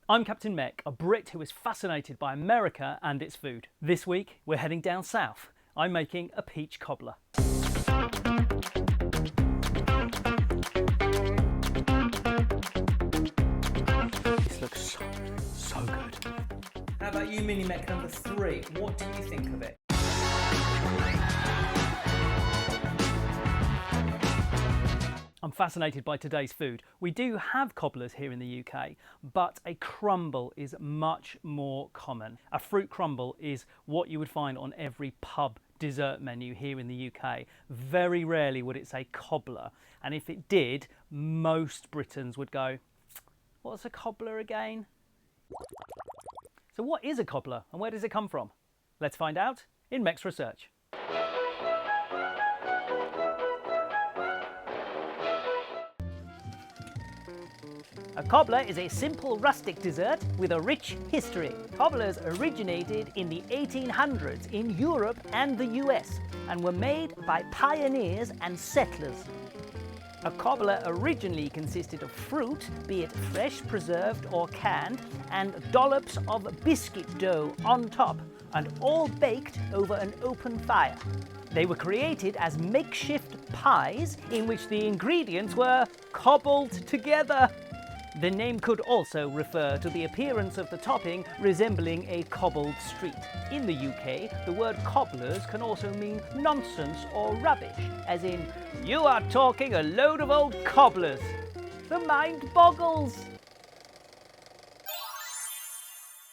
I'm Captain Meck, a Brit who is fascinated by America and its food. This week, we're heading down south. I'm making a peach cobbler. This looks so good. How about you, Mini Meck number 3? What do you think of it? I'm fascinated by today's food. We do have cobblers here in the UK, but a crumble is much more common. A fruit crumble is what you would find on every pub dessert menu here in the UK. Very rarely would it say cobbler, and if it did, most Britons would go, "What's a cobbler again?" So what is a cobbler and where does it come from? Let's find out in Meck's research. A cobbler is a simple rustic dessert with a rich history. Cobblers originated in the 1800s in Europe and the US and were made by pioneers and settlers. A cobbler originally consisted of fruit, be it fresh, preserved or canned, and dollops of biscuit dough on top, and all baked over an open fire. They were created as makeshift pies in which the ingredients were cobbled together. The name could also refer to the appearance of the topping resembling a cobbled street. In the UK, the word cobblers can also mean nonsense or rubbish, as in, "You are talking a load of old cobblers." The mind boggles.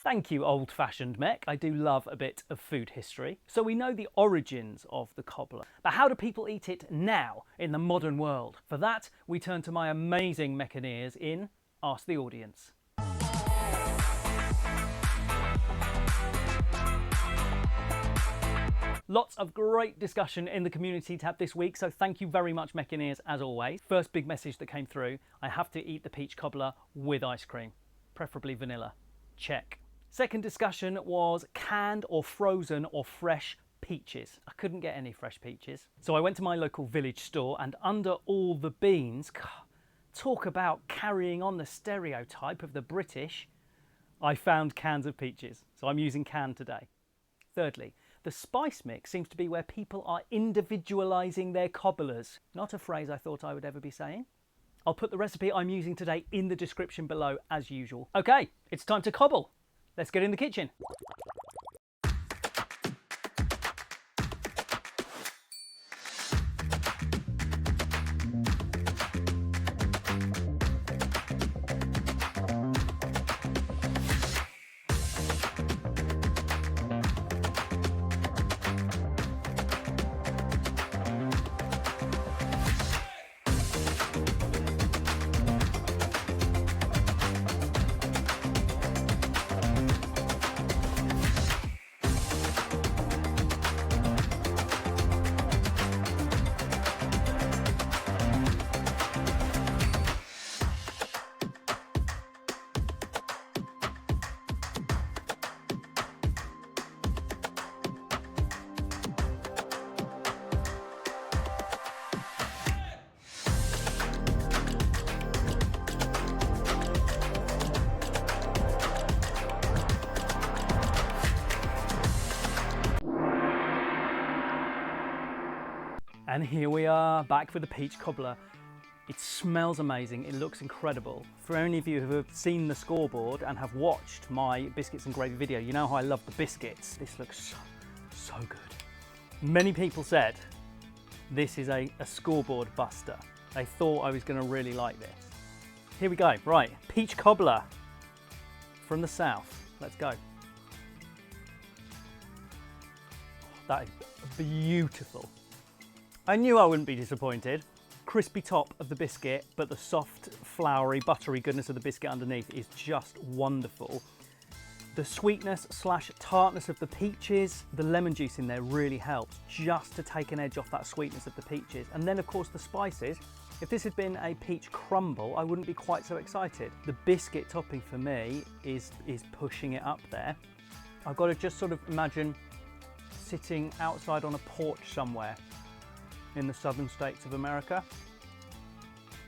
Thank you, old-fashioned Meck. I do love a bit of food history. So we know the origins of the cobbler, but how do people eat it now in the modern world? For that, we turn to my amazing Meccaneers in Ask the Audience. Lots of great discussion in the community tab this week, so thank you very much, Meccaneers, as always. First big message that came through, I have to eat the peach cobbler with ice cream, preferably vanilla. Check. Second discussion was canned or frozen or fresh peaches. I couldn't get any fresh peaches, so I went to my local village store, and under all the beans, talk about carrying on the stereotype of the British, I found cans of peaches, so I'm using canned today. Thirdly, the spice mix seems to be where people are individualising their cobblers. Not a phrase I thought I would ever be saying. I'll put the recipe I'm using today in the description below as usual. Okay, it's time to cobble. Let's get in the kitchen. And here we are, back with the peach cobbler. It smells amazing, it looks incredible. For any of you who have seen the scoreboard and have watched my biscuits and gravy video, you know how I love the biscuits. This looks so good. Many people said this is a scoreboard buster. They thought I was gonna really like this. Here we go, right, peach cobbler from the south. Let's go. That is beautiful. I knew I wouldn't be disappointed. Crispy top of the biscuit, but the soft, floury, buttery goodness of the biscuit underneath is just wonderful. The sweetness / tartness of the peaches, the lemon juice in there really helps just to take an edge off that sweetness of the peaches. And then of course the spices. If this had been a peach crumble, I wouldn't be quite so excited. The biscuit topping for me is pushing it up there. I've got to just sort of imagine sitting outside on a porch somewhere in the southern states of America.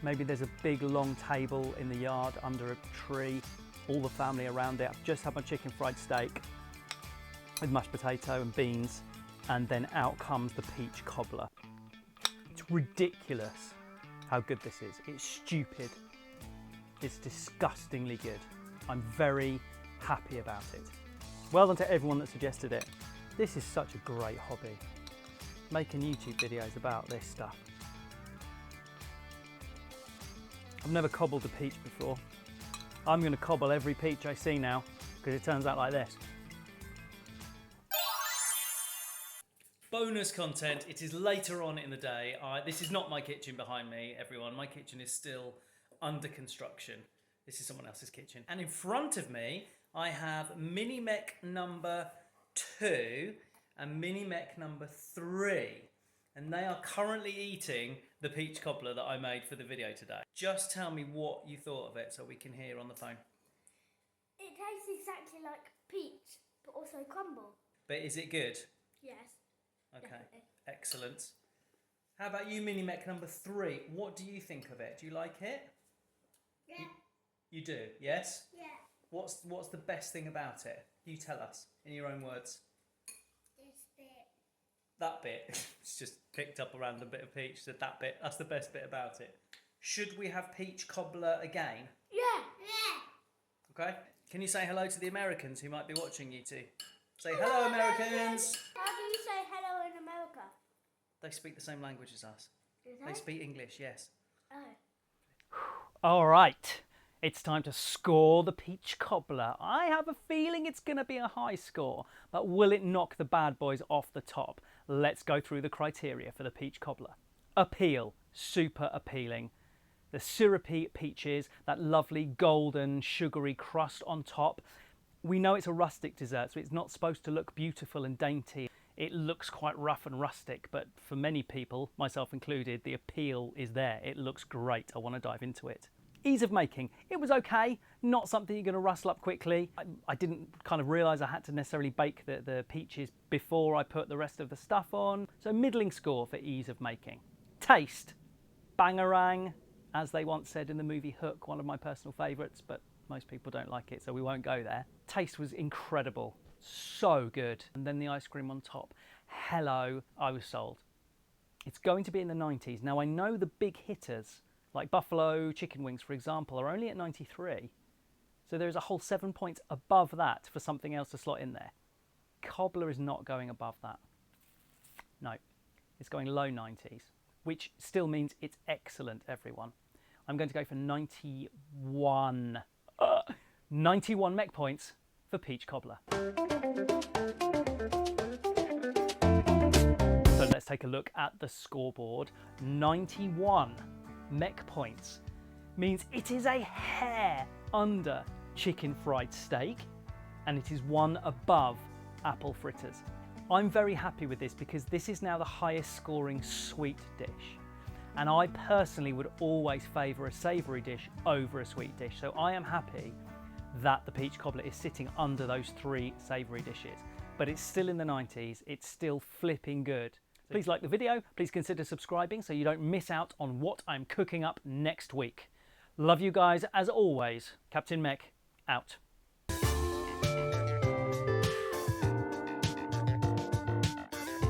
Maybe there's a big long table in the yard under a tree, all the family around it. I've just had my chicken fried steak with mashed potato and beans, and then out comes the peach cobbler. It's ridiculous how good this is. It's stupid. It's disgustingly good. I'm very happy about it. Well done to everyone that suggested it. This is such a great hobby. Making YouTube videos about this stuff. I've never cobbled a peach before. I'm going to cobble every peach I see now, because it turns out like this. Bonus content. It is later on in the day. This is not my kitchen behind me, everyone. My kitchen is still under construction. This is someone else's kitchen. And in front of me, I have Mini Meck number 2 and Mini Meck number 3. And they are currently eating the peach cobbler that I made for the video today. Just tell me what you thought of it so we can hear on the phone. It tastes exactly like peach, but also crumble. But is it good? Yes. Okay, definitely. excellent. How about you, Mini Meck number 3? What do you think of it? Do you like it? Yeah. You do, yes? Yeah. What's the best thing about it? You tell us, in your own words. This bit. That bit. It's just picked up a random bit of peach, said that bit. That's the best bit about it. Should we have peach cobbler again? Yeah. Yeah. Okay. Can you say hello to the Americans who might be watching you two? Say hello, Americans! How do you say hello in America? They speak the same language as us. Do They speak English, yes. Oh. All right. It's time to score the peach cobbler. I have a feeling it's going to be a high score, but will it knock the bad boys off the top? Let's go through the criteria for the peach cobbler. Appeal, super appealing. The syrupy peaches, that lovely golden sugary crust on top. We know it's a rustic dessert, so it's not supposed to look beautiful and dainty. It looks quite rough and rustic, but for many people, myself included, the appeal is there. It looks great. I want to dive into it. Ease of making. It was okay. Not something you're going to rustle up quickly. I didn't kind of realise I had to necessarily bake the peaches before I put the rest of the stuff on. So middling score for ease of making. Taste. Bangarang, as they once said in the movie Hook, one of my personal favourites, but most people don't like it, so we won't go there. Taste was incredible. So good. And then the ice cream on top. Hello, I was sold. It's going to be in the 90s. Now I know the big hitters, like buffalo chicken wings, for example, are only at 93. So there's a whole 7 points above that for something else to slot in there. Cobbler is not going above that. No, it's going low 90s, which still means it's excellent, everyone. I'm going to go for 91. 91 Meck points for peach cobbler. So let's take a look at the scoreboard. 91 Meck points means it is a hair under chicken fried steak, and it is one above apple fritters. I'm very happy with this because this is now the highest scoring sweet dish, and I personally would always favour a savoury dish over a sweet dish, so I am happy that the peach cobbler is sitting under those 3 savoury dishes. But it's still in the 90s, it's still flipping good. Please like the video, please consider subscribing so you don't miss out on what I'm cooking up next week. Love you guys as always. Captain Meck, out.